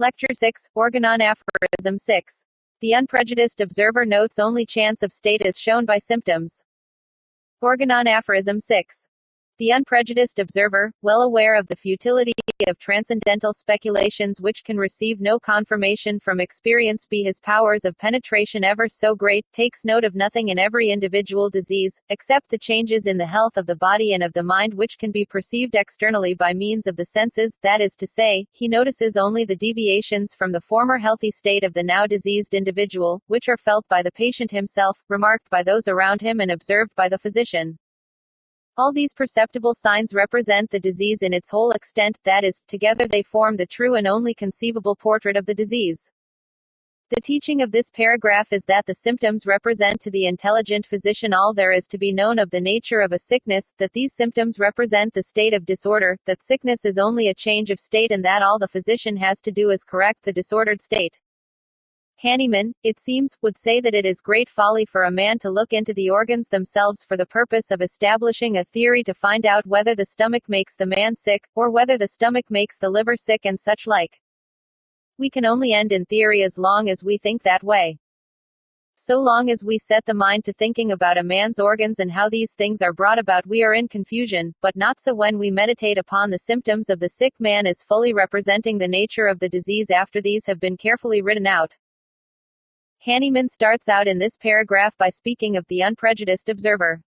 Lecture 6, Organon Aphorism 6. The unprejudiced observer notes only chance of state as shown by symptoms. Organon Aphorism 6. The unprejudiced observer, well aware of the futility of transcendental speculations which can receive no confirmation from experience be his powers of penetration ever so great, takes note of nothing in every individual disease, except the changes in the health of the body and of the mind which can be perceived externally by means of the senses, that is to say, he notices only the deviations from the former healthy state of the now diseased individual, which are felt by the patient himself, remarked by those around him and observed by the physician. All these perceptible signs represent the disease in its whole extent, that is, together they form the true and only conceivable portrait of the disease. The teaching of this paragraph is that the symptoms represent to the intelligent physician all there is to be known of the nature of a sickness, that these symptoms represent the state of disorder, that sickness is only a change of state and that all the physician has to do is correct the disordered state. Hahnemann, it seems, would say that it is great folly for a man to look into the organs themselves for the purpose of establishing a theory to find out whether the stomach makes the man sick, or whether the stomach makes the liver sick and such like. We can only end in theory as long as we think that way. So long as we set the mind to thinking about a man's organs and how these things are brought about we are in confusion, but not so when we meditate upon the symptoms of the sick man as fully representing the nature of the disease after these have been carefully written out. Hahnemann starts out in this paragraph by speaking of the unprejudiced observer.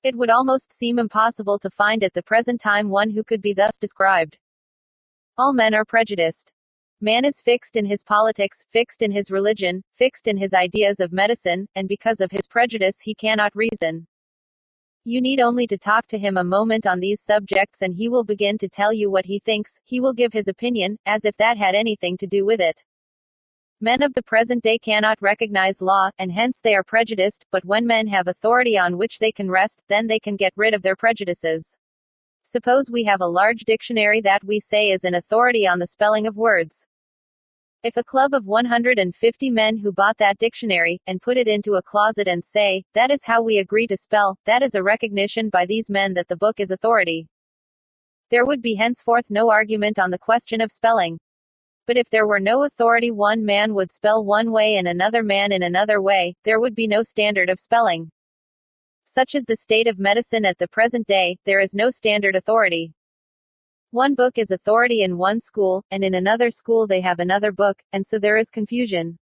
It would almost seem impossible to find at the present time one who could be thus described. All men are prejudiced. Man is fixed in his politics, fixed in his religion, fixed in his ideas of medicine, and because of his prejudice he cannot reason. You need only to talk to him a moment on these subjects and he will begin to tell you what he thinks, he will give his opinion, as if that had anything to do with it. Men of the present day cannot recognize law, and hence they are prejudiced, but when men have authority on which they can rest, then they can get rid of their prejudices. Suppose we have a large dictionary that we say is an authority on the spelling of words. If a club of 150 men who bought that dictionary, and put it into a closet and say, that is how we agree to spell, that is a recognition by these men that the book is authority. There would be henceforth no argument on the question of spelling. But if there were no authority, one man would spell one way and another man in another way, there would be no standard of spelling. Such is the state of medicine at the present day, there is no standard authority. One book is authority in one school, and in another school they have another book, and so there is confusion.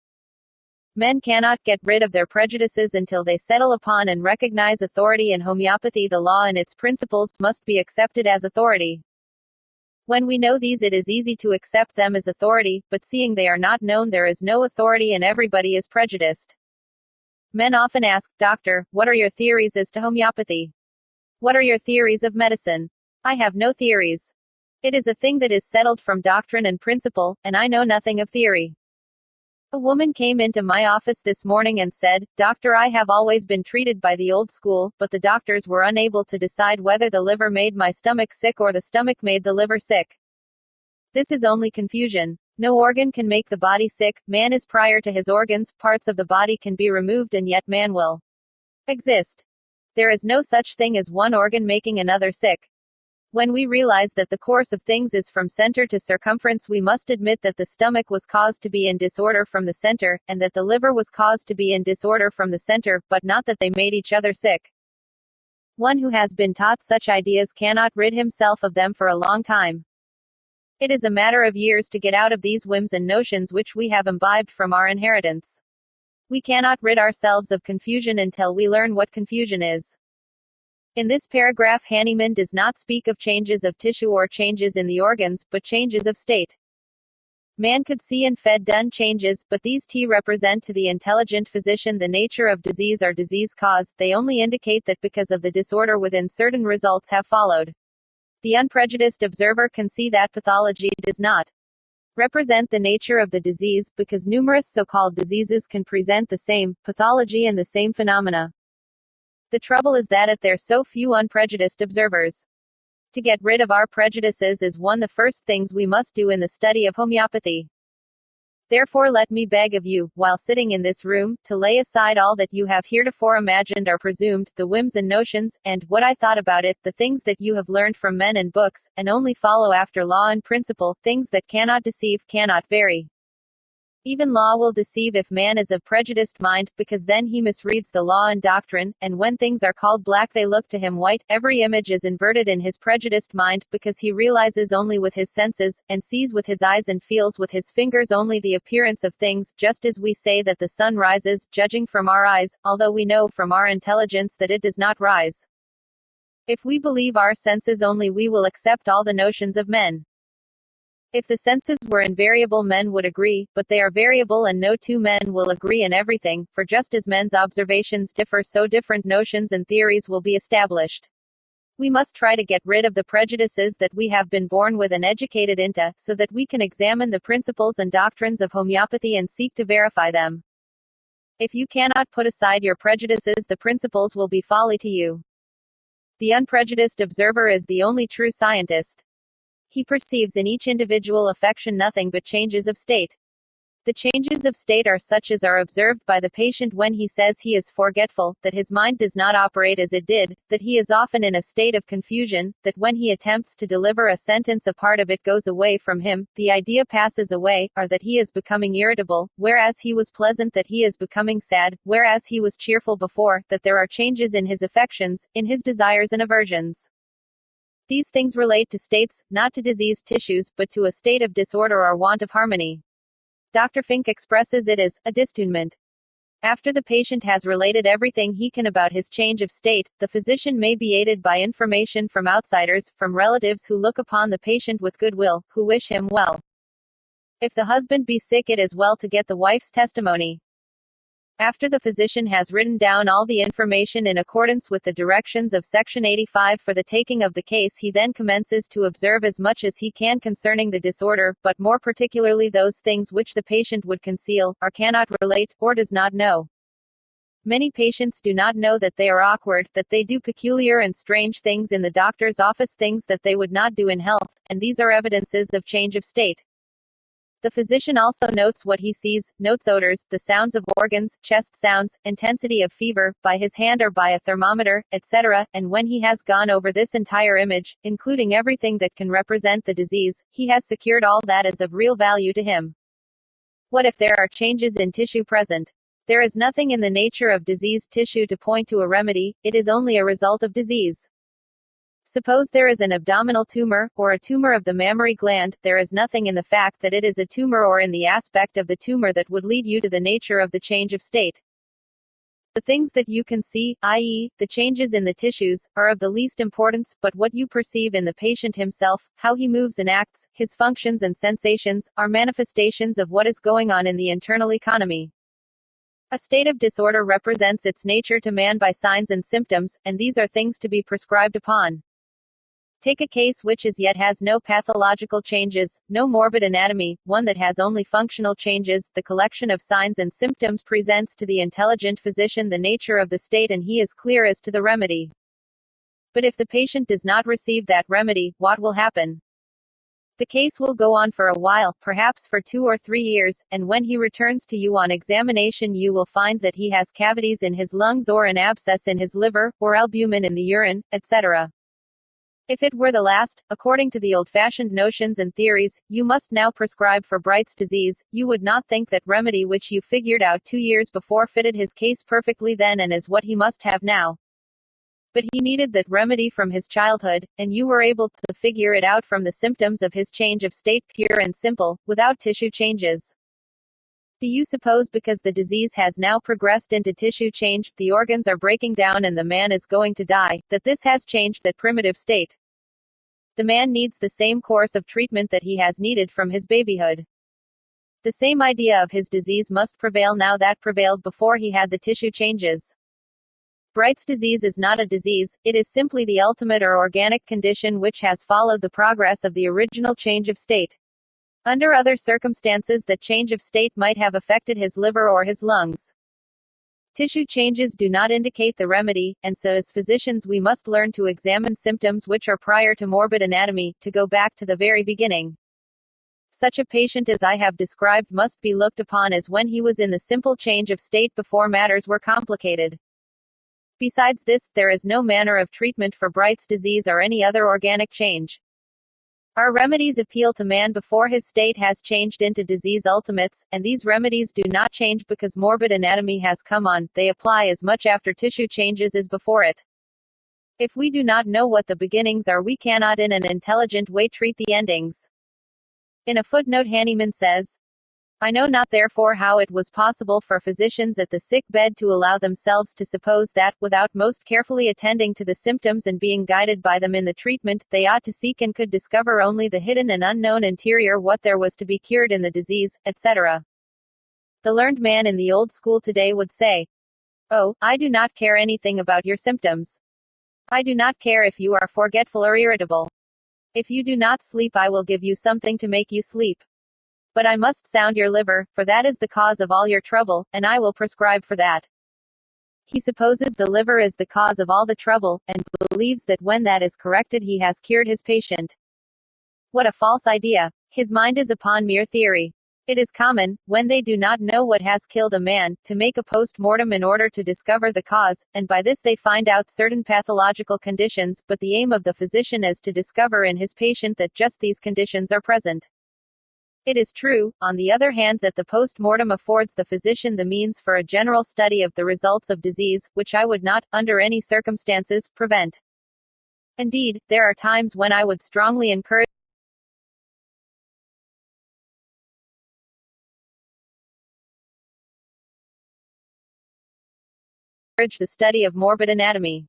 Men cannot get rid of their prejudices until they settle upon and recognize authority in homeopathy. The law and its principles must be accepted as authority. When we know these it is easy to accept them as authority, but seeing they are not known there is no authority and everybody is prejudiced. Men often ask, Doctor, what are your theories as to homeopathy? What are your theories of medicine? I have no theories. It is a thing that is settled from doctrine and principle, and I know nothing of theory. A woman came into my office this morning and said, Doctor, I have always been treated by the old school, but the doctors were unable to decide whether the liver made my stomach sick or the stomach made the liver sick. This is only confusion. No organ can make the body sick, man is prior to his organs, parts of the body can be removed and yet man will exist. There is no such thing as one organ making another sick. When we realize that the course of things is from center to circumference, we must admit that the stomach was caused to be in disorder from the center, and that the liver was caused to be in disorder from the center, but not that they made each other sick. One who has been taught such ideas cannot rid himself of them for a long time. It is a matter of years to get out of these whims and notions which we have imbibed from our inheritance. We cannot rid ourselves of confusion until we learn what confusion is. In this paragraph Hahnemann does not speak of changes of tissue or changes in the organs, but changes of state. Man could see and fed done changes, but these represent to the intelligent physician the nature of disease or disease cause, they only indicate that because of the disorder within certain results have followed. The unprejudiced observer can see that pathology does not represent the nature of the disease, because numerous so-called diseases can present the same pathology and the same phenomena. The trouble is that there are so few unprejudiced observers. To get rid of our prejudices is one of the first things we must do in the study of homeopathy. Therefore let me beg of you, while sitting in this room, to lay aside all that you have heretofore imagined or presumed, the whims and notions, and, what I thought about it, the things that you have learned from men and books, and only follow after law and principle, things that cannot deceive, cannot vary. Even law will deceive if man is of prejudiced mind, because then he misreads the law and doctrine, and when things are called black they look to him white. Every image is inverted in his prejudiced mind, because he realizes only with his senses, and sees with his eyes and feels with his fingers only the appearance of things, just as we say that the sun rises, judging from our eyes, although we know from our intelligence that it does not rise. If we believe our senses only, we will accept all the notions of men. If the senses were invariable, men would agree, but they are variable, and no two men will agree in everything, for just as men's observations differ, so different notions and theories will be established. We must try to get rid of the prejudices that we have been born with and educated into, so that we can examine the principles and doctrines of homeopathy and seek to verify them. If you cannot put aside your prejudices, the principles will be folly to you. The unprejudiced observer is the only true scientist. He perceives in each individual affection nothing but changes of state. The changes of state are such as are observed by the patient when he says he is forgetful, that his mind does not operate as it did, that he is often in a state of confusion, that when he attempts to deliver a sentence a part of it goes away from him, the idea passes away, or that he is becoming irritable, whereas he was pleasant, that he is becoming sad, whereas he was cheerful before, that there are changes in his affections, in his desires and aversions. These things relate to states, not to diseased tissues, but to a state of disorder or want of harmony. Dr. Fink expresses it as a distunement. After the patient has related everything he can about his change of state, the physician may be aided by information from outsiders, from relatives who look upon the patient with goodwill, who wish him well. If the husband be sick, it is well to get the wife's testimony. After the physician has written down all the information in accordance with the directions of Section 85 for the taking of the case, he then commences to observe as much as he can concerning the disorder, but more particularly those things which the patient would conceal, or cannot relate, or does not know. Many patients do not know that they are awkward, that they do peculiar and strange things in the doctor's office, things that they would not do in health, and these are evidences of change of state. The physician also notes what he sees, notes odors, the sounds of organs, chest sounds, intensity of fever, by his hand or by a thermometer, etc., and when he has gone over this entire image, including everything that can represent the disease, he has secured all that is of real value to him. What if there are changes in tissue present? There is nothing in the nature of diseased tissue to point to a remedy, it is only a result of disease. Suppose there is an abdominal tumor, or a tumor of the mammary gland, there is nothing in the fact that it is a tumor or in the aspect of the tumor that would lead you to the nature of the change of state. The things that you can see, i.e., the changes in the tissues, are of the least importance, but what you perceive in the patient himself, how he moves and acts, his functions and sensations, are manifestations of what is going on in the internal economy. A state of disorder represents its nature to man by signs and symptoms, and these are things to be prescribed upon. Take a case which as yet has no pathological changes, no morbid anatomy, one that has only functional changes. The collection of signs and symptoms presents to the intelligent physician the nature of the state, and he is clear as to the remedy. But if the patient does not receive that remedy, what will happen? The case will go on for a while, perhaps for 2 or 3 years, and when he returns to you on examination, you will find that he has cavities in his lungs, or an abscess in his liver, or albumin in the urine, etc. If it were the last, according to the old-fashioned notions and theories, you must now prescribe for Bright's disease, you would not think that remedy which you figured out 2 years before fitted his case perfectly then and is what he must have now. But he needed that remedy from his childhood, and you were able to figure it out from the symptoms of his change of state, pure and simple, without tissue changes. Do you suppose because the disease has now progressed into tissue change, the organs are breaking down and the man is going to die, that this has changed that primitive state? The man needs the same course of treatment that he has needed from his babyhood. The same idea of his disease must prevail now that prevailed before he had the tissue changes. Bright's disease is not a disease, it is simply the ultimate or organic condition which has followed the progress of the original change of state. Under other circumstances, that change of state might have affected his liver or his lungs. Tissue changes do not indicate the remedy, and so as physicians we must learn to examine symptoms which are prior to morbid anatomy, to go back to the very beginning. Such a patient as I have described must be looked upon as when he was in the simple change of state before matters were complicated. Besides this, there is no manner of treatment for Bright's disease or any other organic change. Our remedies appeal to man before his state has changed into disease ultimates, and these remedies do not change because morbid anatomy has come on, they apply as much after tissue changes as before it. If we do not know what the beginnings are, we cannot in an intelligent way treat the endings. In a footnote, Hahnemann says, I know not therefore how it was possible for physicians at the sick bed to allow themselves to suppose that, without most carefully attending to the symptoms and being guided by them in the treatment, they ought to seek and could discover only the hidden and unknown interior, what there was to be cured in the disease, etc. The learned man in the old school today would say, Oh, I do not care anything about your symptoms. I do not care if you are forgetful or irritable. If you do not sleep, I will give you something to make you sleep. But I must sound your liver, for that is the cause of all your trouble, and I will prescribe for that. He supposes the liver is the cause of all the trouble, and believes that when that is corrected he has cured his patient. What a false idea! His mind is upon mere theory. It is common, when they do not know what has killed a man, to make a post-mortem in order to discover the cause, and by this they find out certain pathological conditions, but the aim of the physician is to discover in his patient that just these conditions are present. It is true, on the other hand, that the post-mortem affords the physician the means for a general study of the results of disease, which I would not, under any circumstances, prevent. Indeed, there are times when I would strongly encourage the study of morbid anatomy.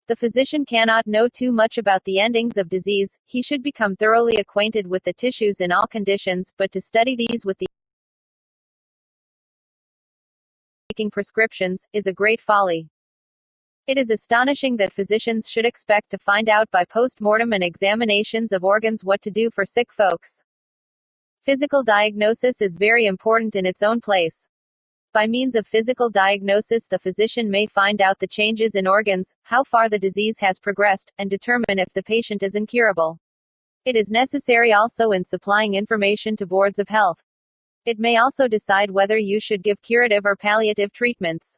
The physician cannot know too much about the endings of disease, he should become thoroughly acquainted with the tissues in all conditions, but to study these with the making prescriptions, is a great folly. It is astonishing that physicians should expect to find out by post-mortem and examinations of organs what to do for sick folks. Physical diagnosis is very important in its own place. By means of physical diagnosis, the physician may find out the changes in organs, how far the disease has progressed, and determine if the patient is incurable. It is necessary also in supplying information to boards of health. It may also decide whether you should give curative or palliative treatments.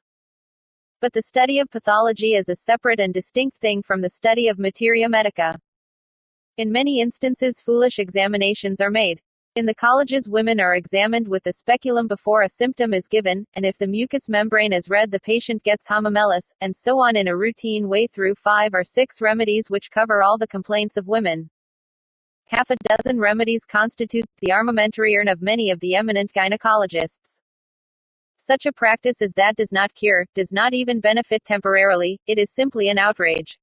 But the study of pathology is a separate and distinct thing from the study of materia medica. In many instances, foolish examinations are made. In the colleges, women are examined with the speculum before a symptom is given, and if the mucous membrane is red, the patient gets homomelis, and so on in a routine way through 5 or 6 remedies which cover all the complaints of women. Half a dozen remedies constitute the armamentarium of many of the eminent gynecologists. Such a practice as that does not cure, does not even benefit temporarily, it is simply an outrage.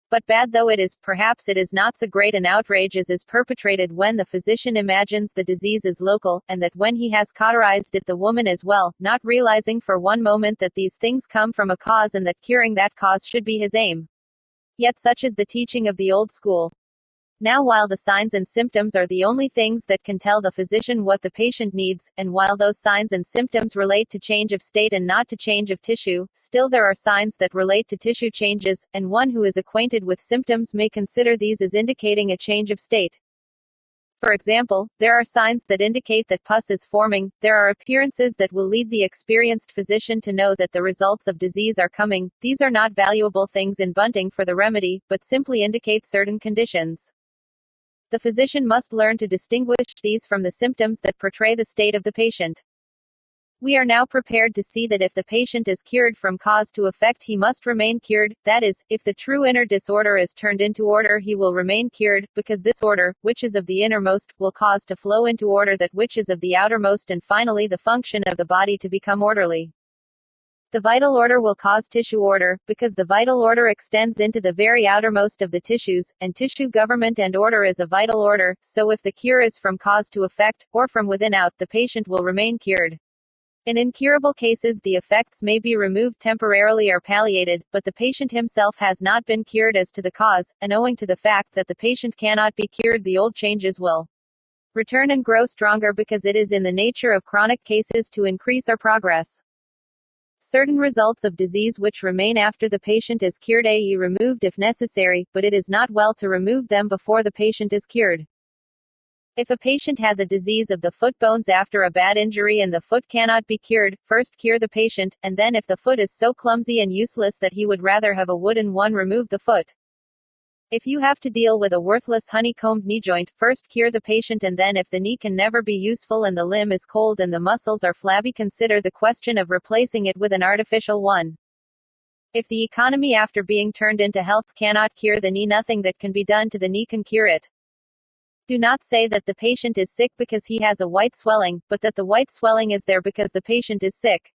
But bad though it is, perhaps it is not so great an outrage as is perpetrated when the physician imagines the disease is local, and that when he has cauterized it the woman is well, not realizing for one moment that these things come from a cause and that curing that cause should be his aim. Yet such is the teaching of the old school. Now while the signs and symptoms are the only things that can tell the physician what the patient needs, and while those signs and symptoms relate to change of state and not to change of tissue, still there are signs that relate to tissue changes, and one who is acquainted with symptoms may consider these as indicating a change of state. For example, there are signs that indicate that pus is forming, there are appearances that will lead the experienced physician to know that the results of disease are coming. These are not valuable things in bunting for the remedy, but simply indicate certain conditions. The physician must learn to distinguish these from the symptoms that portray the state of the patient. We are now prepared to see that if the patient is cured from cause to effect, he must remain cured, that is, if the true inner disorder is turned into order, he will remain cured, because this order, which is of the innermost, will cause to flow into order that which is of the outermost, and finally the function of the body to become orderly. The vital order will cause tissue order, because the vital order extends into the very outermost of the tissues, and tissue government and order is a vital order, so if the cure is from cause to effect, or from within out, the patient will remain cured. In incurable cases the effects may be removed temporarily or palliated, but the patient himself has not been cured as to the cause, and owing to the fact that the patient cannot be cured, the old changes will return and grow stronger, because it is in the nature of chronic cases to increase or progress. Certain results of disease which remain after the patient is cured are removed if necessary, but it is not well to remove them before the patient is cured. If a patient has a disease of the foot bones after a bad injury and the foot cannot be cured, first cure the patient, and then if the foot is so clumsy and useless that he would rather have a wooden one, remove the foot. If you have to deal with a worthless honeycombed knee joint, first cure the patient, and then if the knee can never be useful and the limb is cold and the muscles are flabby, consider the question of replacing it with an artificial one. If the economy after being turned into health cannot cure the knee, nothing that can be done to the knee can cure it. Do not say that the patient is sick because he has a white swelling, but that the white swelling is there because the patient is sick.